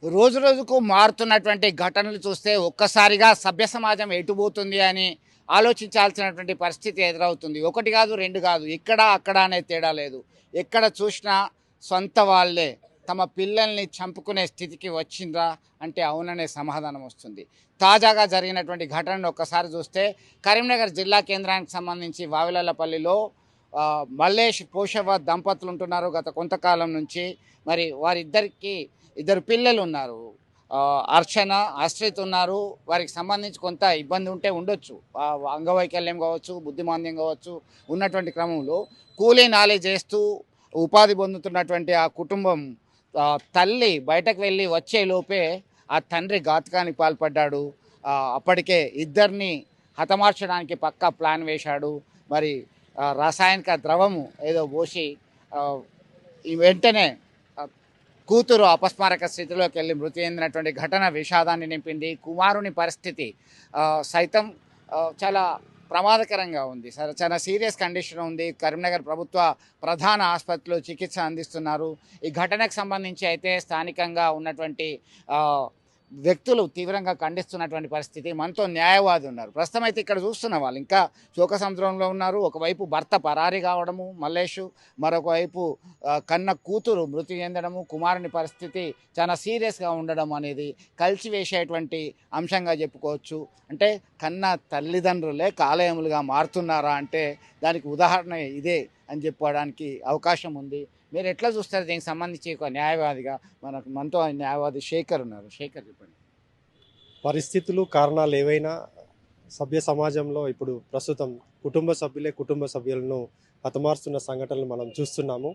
రోజు రోజుకు మారుతున్నటువంటి ఘటనలు చూస్తే ఒక్కసారిగా సభ్య సమాజం ఎటుపోతుంది అని ఆలోచించాల్సినటువంటి పరిస్థితి ఎదురవుతుంది. ఒకటి కాదు, రెండు కాదు, ఇక్కడ అక్కడ అనే తేడా లేదు. ఎక్కడ చూసినా సొంత వాళ్ళే తమ పిల్లల్ని చంపుకునే స్థితికి వచ్చిందా అంటే అవుననే సమాధానం వస్తుంది. తాజాగా జరిగినటువంటి ఘటనను ఒక్కసారి చూస్తే కరీంనగర్ జిల్లా కేంద్రానికి సంబంధించి వావిలల్లపల్లిలో మల్లేష్ పోషవ దంపతులు ఉంటున్నారు గత కొంతకాలం నుంచి. మరి వారిద్దరికి ఇద్దరు పిల్లలు ఉన్నారు. అర్చన, ఆశ్రిత్ ఉన్నారు. వారికి సంబంధించి కొంత ఇబ్బంది ఉంటే ఉండొచ్చు, అంగవైకల్యం కావచ్చు, బుద్ధిమాంద్యం కావచ్చు. ఉన్నటువంటి క్రమంలో కూలీ నాలి చేస్తూ ఉపాధి పొందుతున్నటువంటి ఆ కుటుంబం తల్లి బయటకు వెళ్ళి వచ్చే లోపే ఆ తండ్రి ఘాతుకానికి పాల్పడ్డాడు. అప్పటికే ఇద్దరిని హతమార్చడానికి పక్కా ప్లాన్ వేశాడు. మరి రాసాయనిక ద్రవము ఏదో పోసి వెంటనే కూతురు అపస్మారక స్థితిలోకి వెళ్ళి మృతి చెందినటువంటి ఘటన విషాదాన్ని నింపింది. కుమారుని పరిస్థితి సైతం చాలా ప్రమాదకరంగా ఉంది. చాలా సీరియస్ కండిషన్ ఉంది. కరీంనగర్ ప్రభుత్వ ప్రధాన ఆసుపత్రిలో చికిత్స అందిస్తున్నారు. ఈ ఘటనకు సంబంధించి అయితే స్థానికంగా ఉన్నటువంటి వ్యక్తులు తీవ్రంగా ఖండిస్తున్నటువంటి పరిస్థితి. మనతో న్యాయవాది ఉన్నారు. ప్రస్తుతం అయితే ఇక్కడ చూస్తున్న వాళ్ళు ఇంకా శోక సముద్రంలో ఉన్నారు. ఒకవైపు భర్త పరారీ కావడము మల్లేషు, మరొక వైపు కన్న కూతురు మృతి చెందడము, కుమారుని పరిస్థితి చాలా సీరియస్గా ఉండడం అనేది కలిసివేసేటువంటి అంశంగా చెప్పుకోవచ్చు. అంటే కన్న తల్లిదండ్రులే కాలేయములుగా మారుతున్నారా అంటే దానికి ఉదాహరణ ఇదే అని చెప్పుకోవడానికి అవకాశం ఉంది. మీరు ఎట్లా చూస్తారు దీనికి సంబంధించి ఒక న్యాయవాదిగా? మనతో న్యాయవాది శేఖర్ ఉన్నారు. శేఖర్, చెప్పండి. పరిస్థితులు, కారణాలు ఏవైనా సభ్య సమాజంలో ఇప్పుడు ప్రస్తుతం కుటుంబ సభ్యులను హతమారుస్తున్న సంఘటనలు మనం చూస్తున్నాము.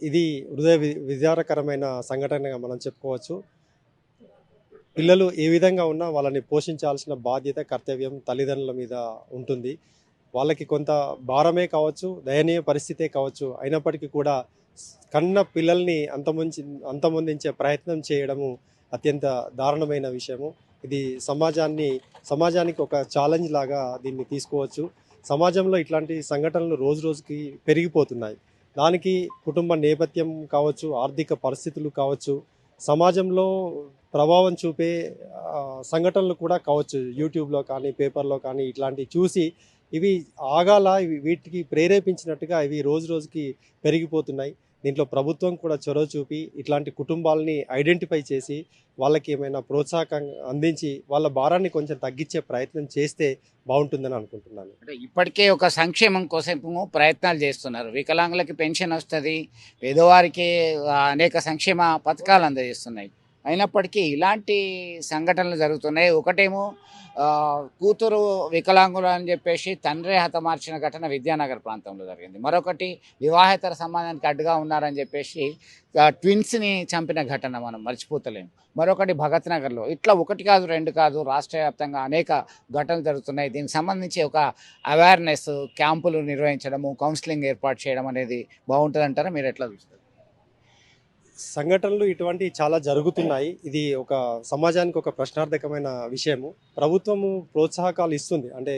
ఇది హృదయ విదారకరమైన సంఘటనగా మనం చెప్పుకోవచ్చు. పిల్లలు ఏ విధంగా ఉన్నా వాళ్ళని పోషించాల్సిన బాధ్యత, కర్తవ్యం తల్లిదండ్రుల మీద ఉంటుంది. వాళ్ళకి కొంత భారమే కావచ్చు, దయనీయ పరిస్థితే కావచ్చు. అయినప్పటికీ కూడా కన్న పిల్లల్ని అంతమొందించే ప్రయత్నం చేయడము అత్యంత దారుణమైన విషయము. ఇది సమాజానికి ఒక ఛాలెంజ్ లాగా దీన్ని తీసుకోవచ్చు. సమాజంలో ఇట్లాంటి సంఘటనలు రోజు రోజుకి పెరిగిపోతున్నాయి. దానికి కుటుంబ నేపథ్యం కావచ్చు, ఆర్థిక పరిస్థితులు కావచ్చు, సమాజంలో ప్రభావం చూపే సంఘటనలు కూడా కావచ్చు. యూట్యూబ్లో కానీ, పేపర్లో కానీ ఇట్లాంటివి చూసి ఇవి ఆగాల, వీటికి ప్రేరేపించినట్టుగా ఇవి రోజు రోజుకి పెరిగిపోతున్నాయి. దీంట్లో ప్రభుత్వం కూడా చొరవ చూపి ఇట్లాంటి కుటుంబాలని ఐడెంటిఫై చేసి వాళ్ళకి ఏమైనా ప్రోత్సాహం అందించి వాళ్ళ భారాన్ని కొంచెం తగ్గించే ప్రయత్నం చేస్తే బాగుంటుందని అనుకుంటున్నాను. అంటే ఇప్పటికే ఒక సంక్షేమం కోసము ప్రయత్నాలు చేస్తున్నారు. వికలాంగులకి పెన్షన్ వస్తుంది, పేదవారికి అనేక సంక్షేమ పథకాలు అందజేస్తున్నాయి. అయినప్పటికీ ఇలాంటి సంఘటనలు జరుగుతున్నాయి. ఒకటేమో కూతురు వికలాంగులు అని చెప్పేసి తండ్రి హతమార్చిన ఘటన విద్యానగర్ ప్రాంతంలో జరిగింది. మరొకటి వివాహేతర సంబంధానికి అడ్డుగా ఉన్నారని చెప్పేసి ట్విన్స్ని చంపిన ఘటన మనం మర్చిపోతలేము. మరొకటి భగత్ నగర్లో. ఇట్లా ఒకటి కాదు, రెండు కాదు, రాష్ట్ర వ్యాప్తంగా అనేక ఘటనలు జరుగుతున్నాయి. దీనికి సంబంధించి ఒక అవేర్నెస్ క్యాంపులు నిర్వహించడము, కౌన్సిలింగ్ ఏర్పాటు చేయడం అనేది బాగుంటుంది అంటారా? మీరు ఎట్లా చూస్తారు? సంఘటనలు ఇటువంటివి చాలా జరుగుతున్నాయి. ఇది ఒక సమాజానికి ఒక ప్రశ్నార్థకమైన విషయము. ప్రభుత్వము ప్రోత్సాహకాలు ఇస్తుంది, అంటే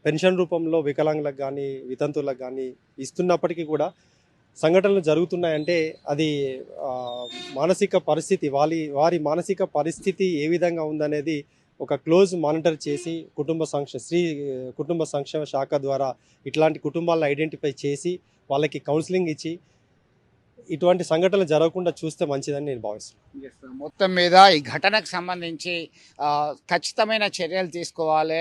పెన్షన్ రూపంలో వికలాంగులకు కానీ, వితంతువులకు కానీ ఇస్తున్నప్పటికీ కూడా సంఘటనలు జరుగుతున్నాయంటే అది మానసిక పరిస్థితి, వారి మానసిక పరిస్థితి ఏ విధంగా ఉందనేది ఒక క్లోజ్ మానిటర్ చేసి కుటుంబ సంక్షేమ శాఖ ద్వారా ఇట్లాంటి కుటుంబాలను ఐడెంటిఫై చేసి వాళ్ళకి కౌన్సిలింగ్ ఇచ్చి ఇటువంటి సంఘటనలు జరగకుండా చూస్తే మంచిదని నేను భావిస్తున్నాను. మొత్తం మీద ఈ ఘటనకు సంబంధించి ఖచ్చితమైన చర్యలు తీసుకోవాలి.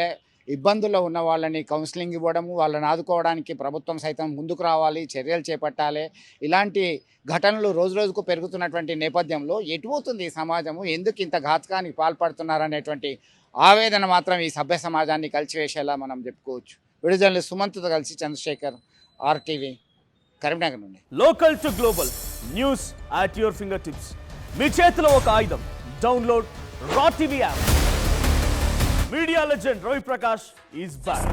ఇబ్బందుల్లో ఉన్న వాళ్ళని కౌన్సిలింగ్ ఇవ్వడము, వాళ్ళని ఆదుకోవడానికి ప్రభుత్వం సైతం ముందుకు రావాలి, చర్యలు చేపట్టాలి. ఇలాంటి ఘటనలు రోజు రోజుకు పెరుగుతున్నటువంటి నేపథ్యంలో ఎటుపోతుంది ఈ సమాజము, ఎందుకు ఇంత ఘాతకానికి పాల్పడుతున్నారనేటువంటి ఆవేదన మాత్రం ఈ సభ్య సమాజాన్ని కలిసివేసేలా మనం చెప్పుకోవచ్చు. విడుదల సుమంత్తో కలిసి చంద్రశేఖర్, RTV, కరీంనగర్ నుండి. Local to global news at your fingertips. మీ చేతిలో ఒక ఆయుధం. డౌన్లోడ్ రా TV app. Media legend Ravi Prakash is back.